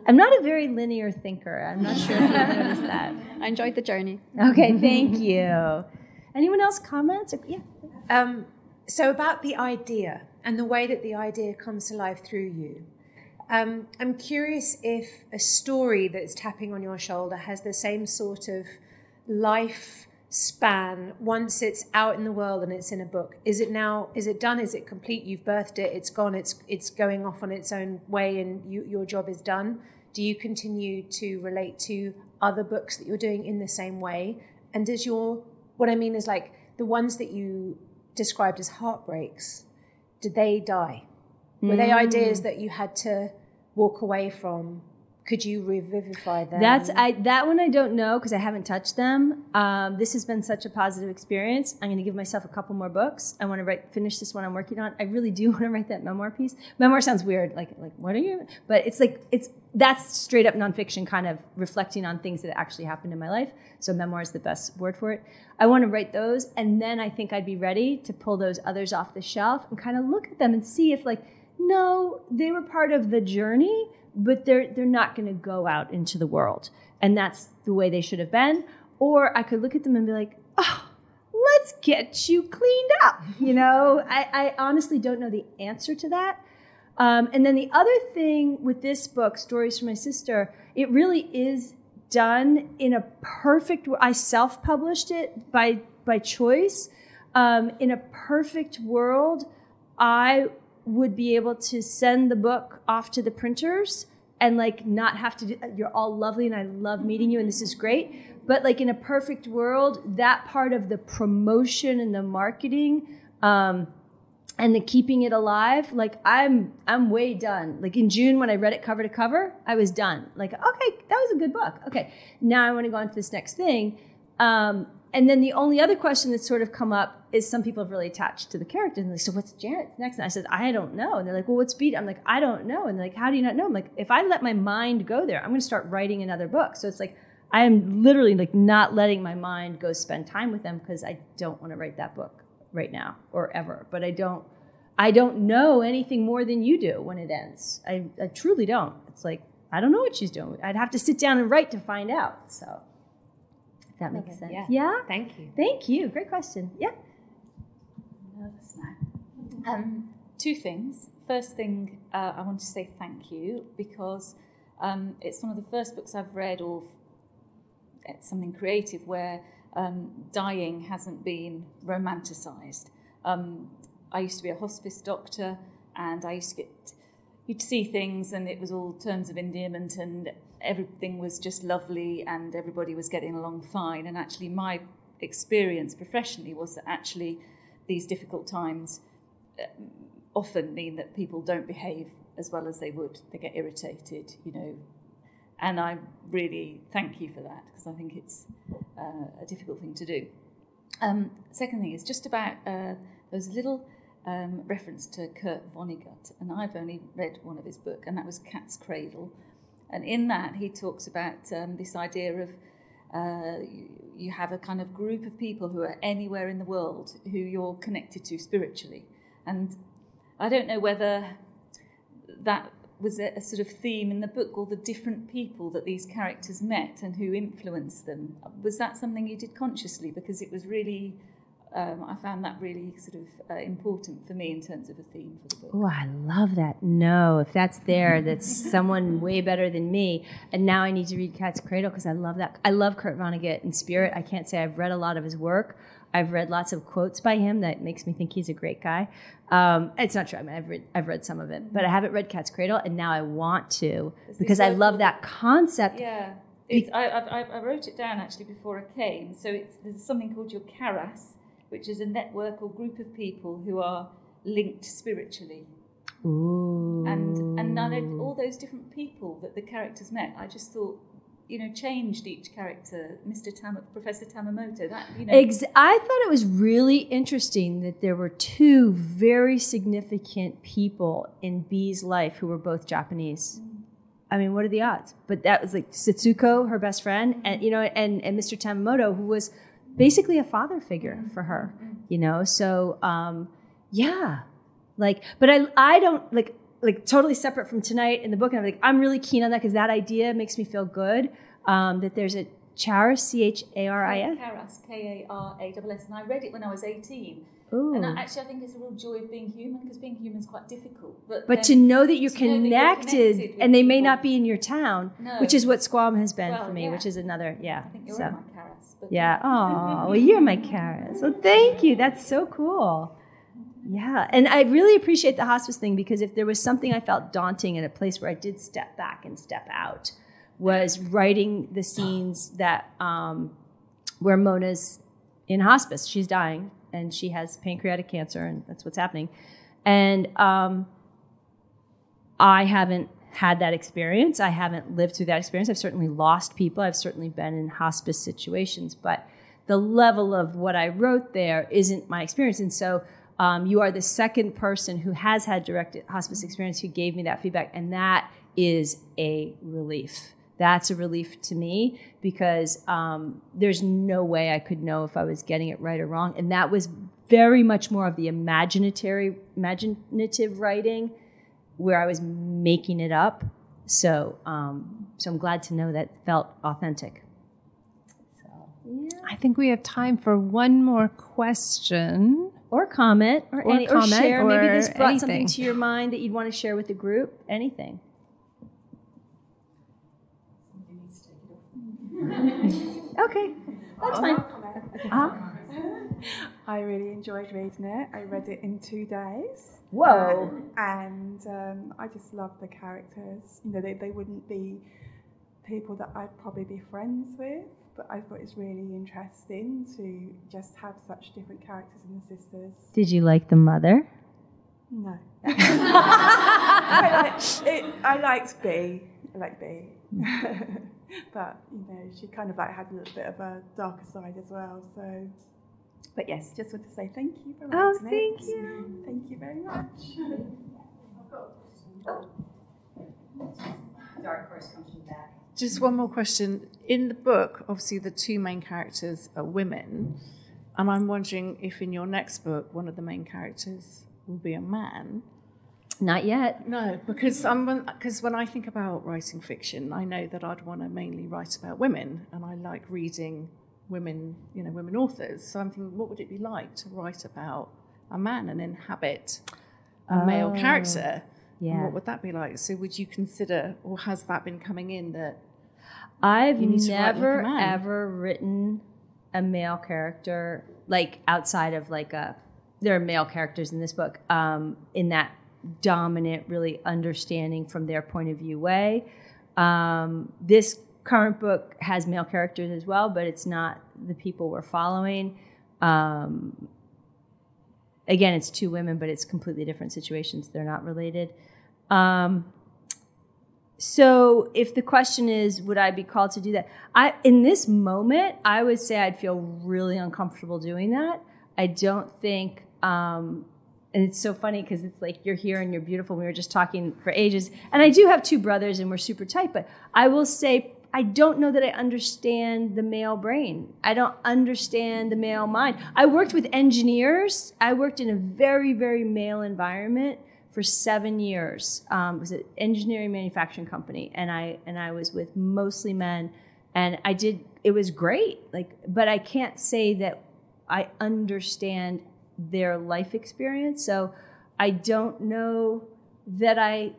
I'm not a very linear thinker. I'm not sure if you noticed that. I enjoyed the journey. Okay, thank you. Anyone else comments? Yeah. So about the idea and the way that the idea comes to life through you. I'm curious if a story that's tapping on your shoulder has the same sort of life span once it's out in the world and it's in a book? Is it done? Is it complete? You've birthed it, it's gone, it's going off on its own way, and your job is done? Do you continue to relate to other books that you're doing in the same way? And what I mean is, like, the ones that you described as heartbreaks, did they die? Were they ideas that you had to walk away from? Could you revivify them? That one I don't know because I haven't touched them. This has been such a positive experience. I'm going to give myself a couple more books. I want to finish this one I'm working on. I really do want to write that memoir piece. Memoir sounds weird, like what are you? But that's straight up nonfiction, kind of reflecting on things that actually happened in my life. So memoir is the best word for it. I want to write those, and then I think I'd be ready to pull those others off the shelf and kind of look at them and see if, like, no, they were part of the journey, but they're not going to go out into the world. And that's the way they should have been. Or I could look at them and be like, oh, let's get you cleaned up. I honestly don't know the answer to that. And then the other thing with this book, Stories from My Sister, it really is done in a perfect way. I self-published it by choice. In a perfect world, I would be able to send the book off to the printers and, like, not have to you're all lovely and I love meeting you and this is great. But, like, in a perfect world, that part of the promotion and the marketing and the keeping it alive, like, I'm way done. Like, in June when I read it cover to cover, I was done. Like, okay, that was a good book. Okay, now I want to go on to this next thing. And then the only other question that's sort of come up is some people have really attached to the character. And they're like, so what's Janet next? And I said, I don't know. And they're like, well, what's Beat? I'm like, I don't know. And they're like, how do you not know? I'm like, if I let my mind go there, I'm going to start writing another book. So it's like, I am literally, like, not letting my mind go spend time with them because I don't want to write that book right now or ever. But I don't know anything more than you do when it ends. I truly don't. It's like, I don't know what she's doing. I'd have to sit down and write to find out. So if that makes sense. Yeah? Thank you. Thank you. Great question. Yeah. Nervous now. Two things. First thing, I want to say thank you because it's one of the first books I've read, or it's something creative, where dying hasn't been romanticised. I used to be a hospice doctor, and I used to you'd see things and it was all terms of endearment and everything was just lovely and everybody was getting along fine. And actually my experience professionally was that actually these difficult times often mean that people don't behave as well as they would. They get irritated, and I really thank you for that because I think it's a difficult thing to do. Second thing is just about those little reference to Kurt Vonnegut, and I've only read one of his book, and that was Cat's Cradle. And in that, he talks about this idea of you have a kind of group of people who are anywhere in the world who you're connected to spiritually. And I don't know whether that was a sort of theme in the book, or the different people that these characters met and who influenced them. Was that something you did consciously? Because it was really... I found that really sort of important for me in terms of a theme for the book. Oh, I love that. No, if that's there, that's someone way better than me. And now I need to read Cat's Cradle because I love that. I love Kurt Vonnegut in spirit. I can't say I've read a lot of his work. I've read lots of quotes by him that makes me think he's a great guy. It's not true. I mean, I've read some of it, but I haven't read Cat's Cradle, and now I want to because I love that concept. Yeah, I wrote it down actually before I came. So there's something called your Karas, which is a network or group of people who are linked spiritually. Ooh. And all those different people that the characters met, I just thought, changed each character. Professor Tamamoto, I thought it was really interesting that there were two very significant people in Bee's life who were both Japanese. I mean, what are the odds? But that was like Setsuko, her best friend, and and Mr. Tamamoto, who was basically a father figure for her, So, yeah, but I don't totally separate from tonight in the book. And I'm really keen on that because that idea makes me feel good. That there's a Charis, Charis, Karas, Karass, and I read it when I was 18. Ooh. And I think it's a real joy of being human because being human is quite difficult. But to know that you're connected and they may not be in your town, which is what Squam has been for me, which is another, I think you're in my Karas. Yeah. Oh, well, you're my carrot. So thank you. That's so cool. Yeah. And I really appreciate the hospice thing, because if there was something I felt daunting in a place where I did step back and step out, was writing the scenes that where Mona's in hospice. She's dying, and she has pancreatic cancer, and that's what's happening. And I haven't had that experience. I haven't lived through that experience. I've certainly lost people. I've certainly been in hospice situations, but the level of what I wrote there isn't my experience. And so you are the second person who has had direct hospice experience who gave me that feedback, and that is a relief. That's a relief to me, because there's no way I could know if I was getting it right or wrong. And that was very much more of the imaginative writing, where I was making it up. So so I'm glad to know that felt authentic. So, yeah. I think we have time for one more question. Or comment, or share. or maybe this brought something anything to your mind that you'd want to share with the group. Anything. Okay, that's fine. I really enjoyed reading it. I read it in 2 days. Whoa. And I just love the characters. You know, they wouldn't be people that I'd probably be friends with, but I thought it's really interesting to just have such different characters in the sisters. Did you like the mother? No. I liked B. I like B. But, you know, she kind of like had a little bit of a darker side as well. So, but yes, just want to say thank you for writing it. Thank you. Thank you very much. Dark horse comes from back. Just one more question. In the book, obviously the two main characters are women, and I'm wondering if in your next book one of the main characters will be a man. Not yet. No, because when I think about writing fiction, I know that I'd want to mainly write about women, and I like reading women, women authors. So I'm thinking, what would it be like to write about a man and inhabit a male character? Yeah. And what would that be like? So would you consider, or has that been coming in, that I've you need to write never like a man? ever written a male character, like outside of there are male characters in this book, in that dominant, really understanding from their point of view way. This current book has male characters as well, but it's not the people we're following. Again, it's two women, but it's completely different situations. They're not related. So if the question is, would I be called to do that? In this moment, I would say I'd feel really uncomfortable doing that. I don't think, and it's so funny because it's like you're here and you're beautiful. We were just talking for ages. And I do have two brothers and we're super tight, but I will say I don't know that I understand the male brain. I don't understand the male mind. I worked with engineers. I worked in a very, very male environment for 7 years. It was an engineering manufacturing company, and I was with mostly men, and it was great. But I can't say that I understand their life experience, so I don't know that I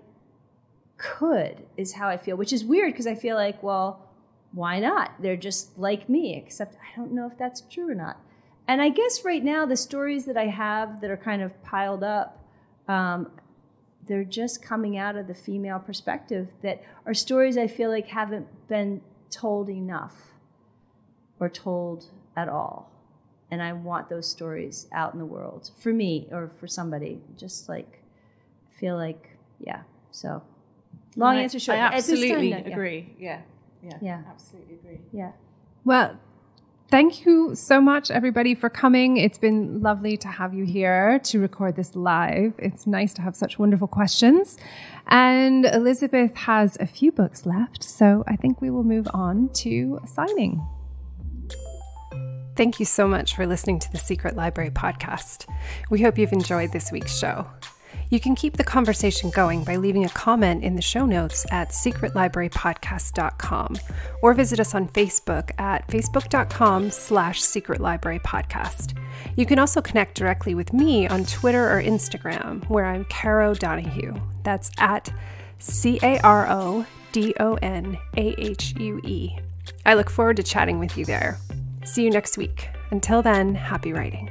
could, is how I feel, which is weird because I feel like, well, why not? They're just like me, except I don't know if that's true or not. And I guess right now the stories that I have that are kind of piled up, they're just coming out of the female perspective that are stories I feel like haven't been told enough or told at all. And I want those stories out in the world for me or for somebody. Just feel like, yeah. So, long answer short. I absolutely At this time, agree. Yeah, absolutely agree. Yeah. Well, thank you so much, everybody, for coming. It's been lovely to have you here to record this live. It's nice to have such wonderful questions. And Elizabeth has a few books left, so I think we will move on to signing. Thank you so much for listening to the Secret Library podcast. We hope you've enjoyed this week's show. You can keep the conversation going by leaving a comment in the show notes at secretlibrarypodcast.com or visit us on Facebook at facebook.com/secretlibrarypodcast. You can also connect directly with me on Twitter or Instagram, where I'm Caro Donahue. That's at CaroDonahue. I look forward to chatting with you there. See you next week. Until then, happy writing.